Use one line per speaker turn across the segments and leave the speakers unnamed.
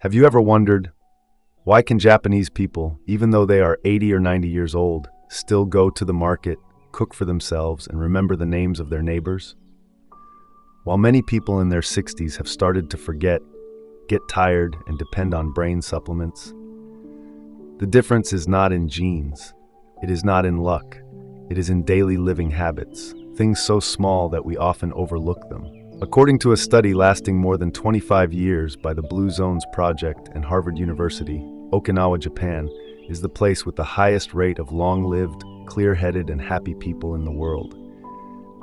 Have you ever wondered, why can Japanese people, even though they are 80 or 90 years old, still go to the market, cook for themselves, and remember the names of their neighbors? While many people in their 60s have started to forget, get tired, and depend on brain supplements, the difference is not in genes. It is not in luck. It is in daily living habits, things so small that we often overlook them. According to a study lasting more than 25 years by the Blue Zones Project and Harvard University, Okinawa, Japan, is the place with the highest rate of long-lived, clear-headed, and happy people in the world.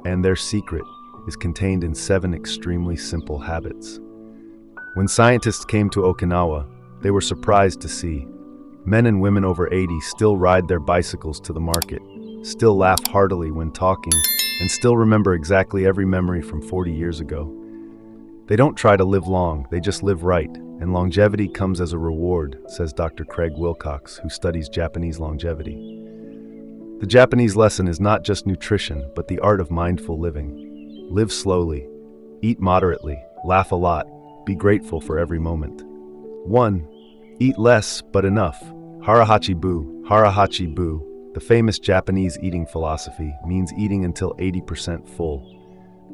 And their secret is contained in 7 extremely simple habits. When scientists came to Okinawa, they were surprised to see men and women over 80 still ride their bicycles to the market, still laugh heartily when talking, and still remember exactly every memory from 40 years ago. They don't try to live long, they just live right, and longevity comes as a reward, says Dr. Craig Wilcox, who studies Japanese longevity. The Japanese lesson is not just nutrition, but the art of mindful living. Live slowly, eat moderately, laugh a lot, be grateful for every moment. 1. Eat less, but enough. Harahachi bu, the famous Japanese eating philosophy, means eating until 80% full.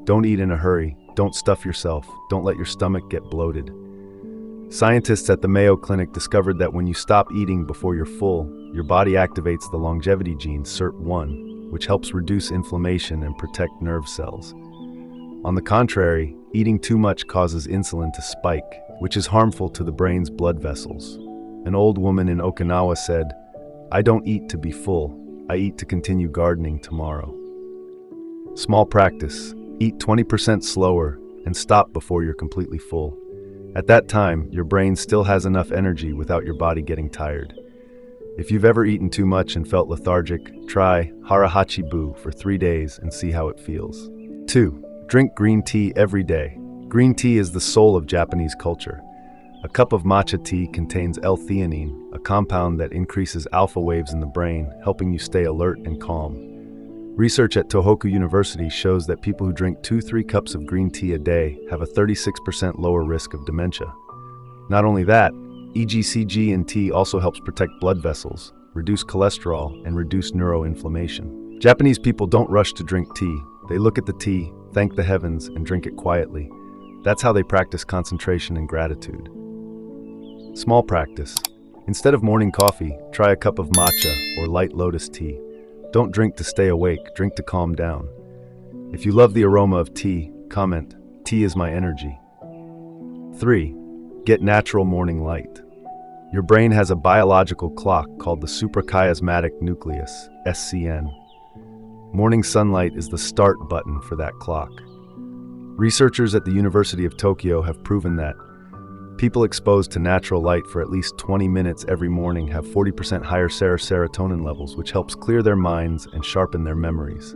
Don't eat in a hurry, don't stuff yourself, don't let your stomach get bloated. Scientists at the Mayo Clinic discovered that when you stop eating before you're full, your body activates the longevity gene SIRT1, which helps reduce inflammation and protect nerve cells. On the contrary, eating too much causes insulin to spike, which is harmful to the brain's blood vessels. An old woman in Okinawa said, "I don't eat to be full, I eat to continue gardening tomorrow." Small practice. Eat 20% slower and stop before you're completely full. At that time, your brain still has enough energy without your body getting tired. If you've ever eaten too much and felt lethargic, try Harahachi bu for 3 days and see how it feels. 2. Drink green tea every day. Green tea is the soul of Japanese culture. A cup of matcha tea contains L-theanine, a compound that increases alpha waves in the brain, helping you stay alert and calm. Research at Tohoku University shows that people who drink 2-3 cups of green tea a day have a 36% lower risk of dementia. Not only that, EGCG in tea also helps protect blood vessels, reduce cholesterol, and reduce neuroinflammation. Japanese people don't rush to drink tea. They look at the tea, thank the heavens, and drink it quietly. That's how they practice concentration and gratitude. Small practice. Instead of morning coffee, try a cup of matcha or light lotus tea. Don't drink to stay awake, drink to calm down. If you love the aroma of tea, comment, "Tea is my energy." 3. Get natural morning light. Your brain has a biological clock called the suprachiasmatic nucleus, SCN. Morning sunlight is the start button for that clock. Researchers at the University of Tokyo have proven that people exposed to natural light for at least 20 minutes every morning have 40% higher serotonin levels, which helps clear their minds and sharpen their memories.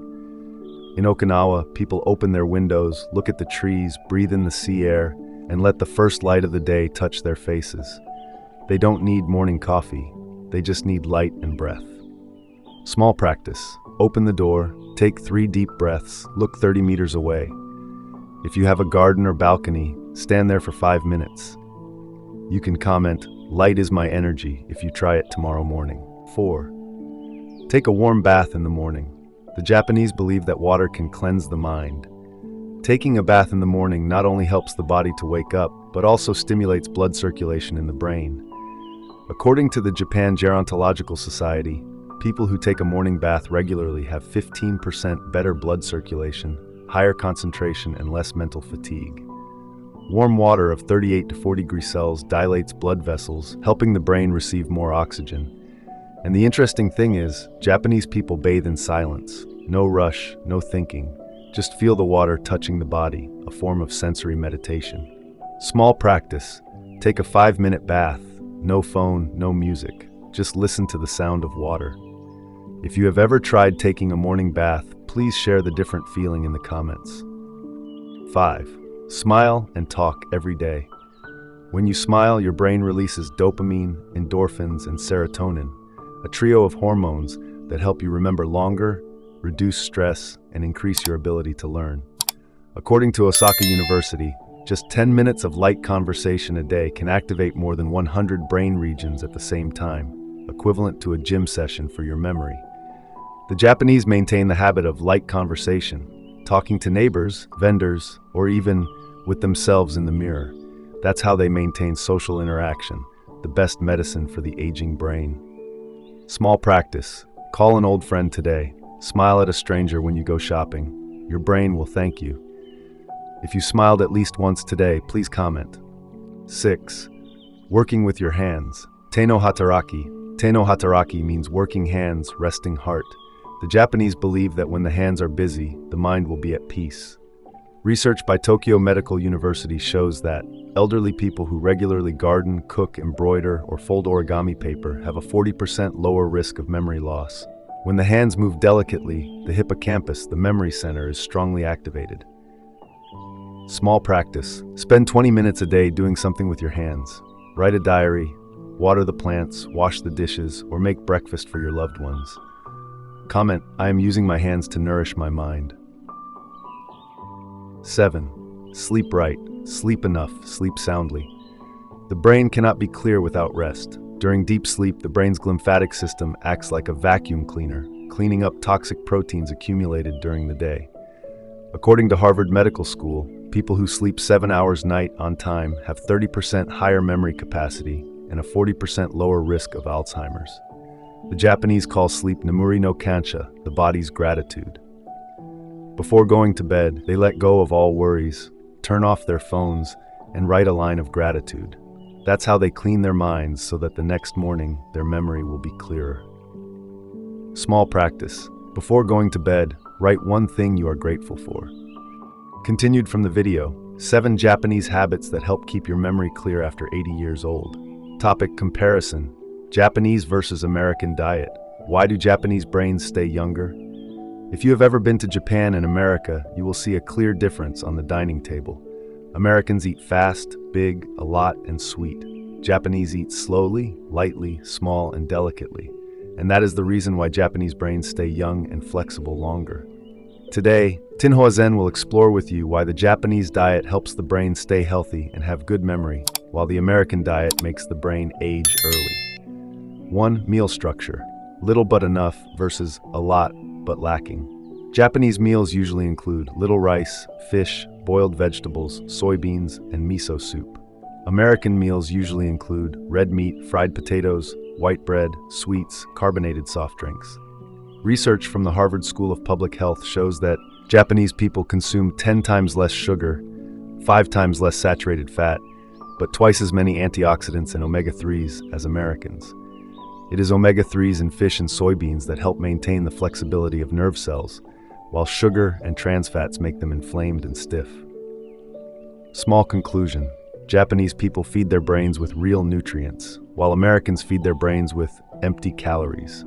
In Okinawa, people open their windows, look at the trees, breathe in the sea air, and let the first light of the day touch their faces. They don't need morning coffee, they just need light and breath. Small practice. Open the door, take 3 deep breaths, look 30 meters away. If you have a garden or balcony, stand there for 5 minutes. You can comment, "Light is my energy," if you try it tomorrow morning. 4. Take a warm bath in the morning. The Japanese believe that water can cleanse the mind. Taking a bath in the morning not only helps the body to wake up, but also stimulates blood circulation in the brain. According to the Japan Gerontological Society, people who take a morning bath regularly have 15% better blood circulation, higher concentration, and less mental fatigue. Warm water of 38 to 40 degrees Celsius dilates blood vessels, helping the brain receive more oxygen. And the interesting thing is, Japanese people bathe in silence. No rush, no thinking. Just feel the water touching the body, a form of sensory meditation. Small practice. Take a 5-minute bath. No phone, no music. Just listen to the sound of water. If you have ever tried taking a morning bath, please share the different feeling in the comments. 5. Smile and talk every day. When you smile, your brain releases dopamine, endorphins, and serotonin, a trio of hormones that help you remember longer, reduce stress, and increase your ability to learn. According to Osaka University, Just 10 minutes of light conversation a day can activate more than 100 brain regions at the same time, equivalent to a gym session for your memory. The Japanese maintain the habit of light conversation, talking to neighbors, vendors, or even with themselves in the mirror. That's how they maintain social interaction, the best medicine for the aging brain. Small practice. Call an old friend today. Smile at a stranger when you go shopping. Your brain will thank you. If you smiled at least once today, please comment. 6. Working with your hands. Te no hataraki. Te no hataraki means working hands, resting heart. The Japanese believe that when the hands are busy, the mind will be at peace. Research by Tokyo Medical University shows that elderly people who regularly garden, cook, embroider, or fold origami paper have a 40% lower risk of memory loss. When the hands move delicately, the hippocampus, the memory center, is strongly activated. Small practice. Spend 20 minutes a day doing something with your hands. Write a diary, water the plants, wash the dishes, or make breakfast for your loved ones. Comment, I am using my hands to nourish my mind. 7. Sleep right. Sleep enough. Sleep soundly. The brain cannot be clear without rest. During deep sleep, the brain's glymphatic system acts like a vacuum cleaner, cleaning up toxic proteins accumulated during the day. According to Harvard Medical School, people who sleep 7 hours night on time have 30% higher memory capacity and a 40% lower risk of Alzheimer's. The Japanese call sleep Namuri no Kansha, the body's gratitude. Before going to bed, they let go of all worries, turn off their phones, and write a line of gratitude. That's how they clean their minds so that the next morning, their memory will be clearer. Small practice. Before going to bed, write one thing you are grateful for. Continued from the video, 7 Japanese habits that help keep your memory clear after 80 years old. Topic: comparison. Japanese versus American diet. Why do Japanese brains stay younger? If you have ever been to Japan and America, you will see a clear difference on the dining table. Americans eat fast, big, a lot, and sweet. Japanese eat slowly, lightly, small, and delicately. And that is the reason why Japanese brains stay young and flexible longer. Today, Tinhua Zen will explore with you why the Japanese diet helps the brain stay healthy and have good memory, while the American diet makes the brain age early. 1. Meal structure. Little but enough versus a lot but lacking. Japanese meals usually include little rice, fish, boiled vegetables, soybeans, and miso soup. American meals usually include red meat, fried potatoes, white bread, sweets, carbonated soft drinks. Research from the Harvard School of Public Health shows that Japanese people consume 10 times less sugar, 5 times less saturated fat, but twice as many antioxidants and omega-3s as Americans. It is omega-3s in fish and soybeans that help maintain the flexibility of nerve cells, while sugar and trans fats make them inflamed and stiff. Small conclusion. Japanese people feed their brains with real nutrients, while Americans feed their brains with empty calories.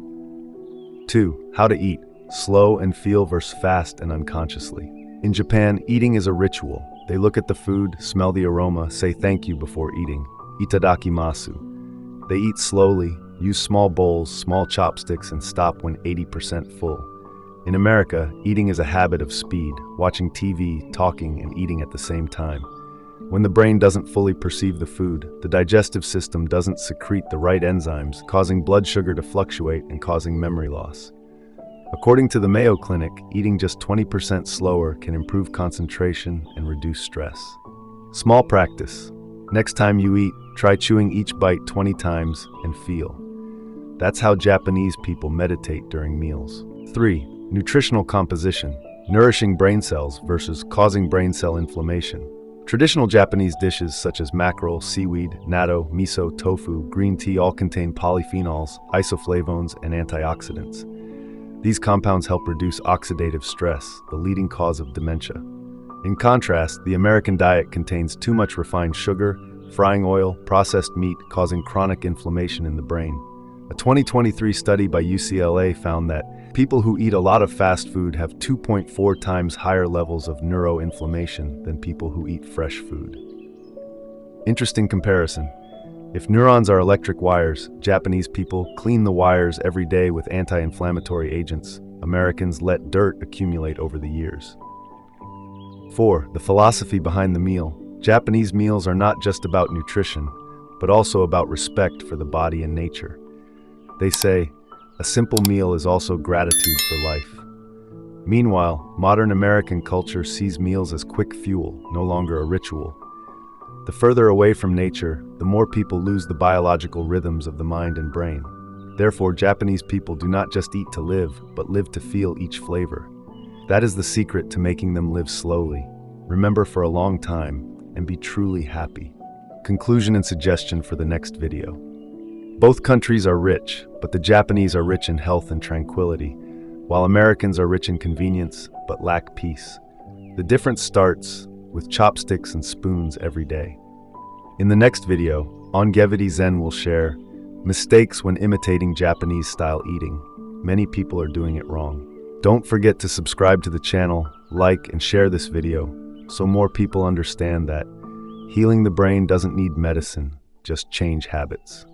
2. How to eat. Slow and feel versus fast and unconsciously. In Japan, eating is a ritual. They look at the food, smell the aroma, say thank you before eating. Itadakimasu. They eat slowly, use small bowls, small chopsticks, and stop when 80% full. In America, eating is a habit of speed, watching TV, talking, and eating at the same time. When the brain doesn't fully perceive the food, the digestive system doesn't secrete the right enzymes, causing blood sugar to fluctuate and causing memory loss. According to the Mayo Clinic, eating just 20% slower can improve concentration and reduce stress. Small practice. Next time you eat, try chewing each bite 20 times and feel. That's how Japanese people meditate during meals. 3. Nutritional composition. Nourishing brain cells versus causing brain cell inflammation. Traditional Japanese dishes such as mackerel, seaweed, natto, miso, tofu, green tea all contain polyphenols, isoflavones, and antioxidants. These compounds help reduce oxidative stress, the leading cause of dementia. In contrast, the American diet contains too much refined sugar, frying oil, processed meat, causing chronic inflammation in the brain. A 2023 study by UCLA found that people who eat a lot of fast food have 2.4 times higher levels of neuroinflammation than people who eat fresh food. Interesting comparison. If neurons are electric wires, Japanese people clean the wires every day with anti-inflammatory agents. Americans let dirt accumulate over the years. 4. The philosophy behind the meal. Japanese meals are not just about nutrition, but also about respect for the body and nature. They say, a simple meal is also gratitude for life. Meanwhile, modern American culture sees meals as quick fuel, no longer a ritual. The further away from nature, the more people lose the biological rhythms of the mind and brain. Therefore, Japanese people do not just eat to live, but live to feel each flavor. That is the secret to making them live slowly, remember for a long time, and be truly happy. Conclusion and suggestion for the next video. Both countries are rich, but the Japanese are rich in health and tranquility, while Americans are rich in convenience, but lack peace. The difference starts with chopsticks and spoons every day. In the next video, Longevity Zen will share mistakes when imitating Japanese-style eating. Many people are doing it wrong. Don't forget to subscribe to the channel, like, and share this video so more people understand that healing the brain doesn't need medicine, just change habits.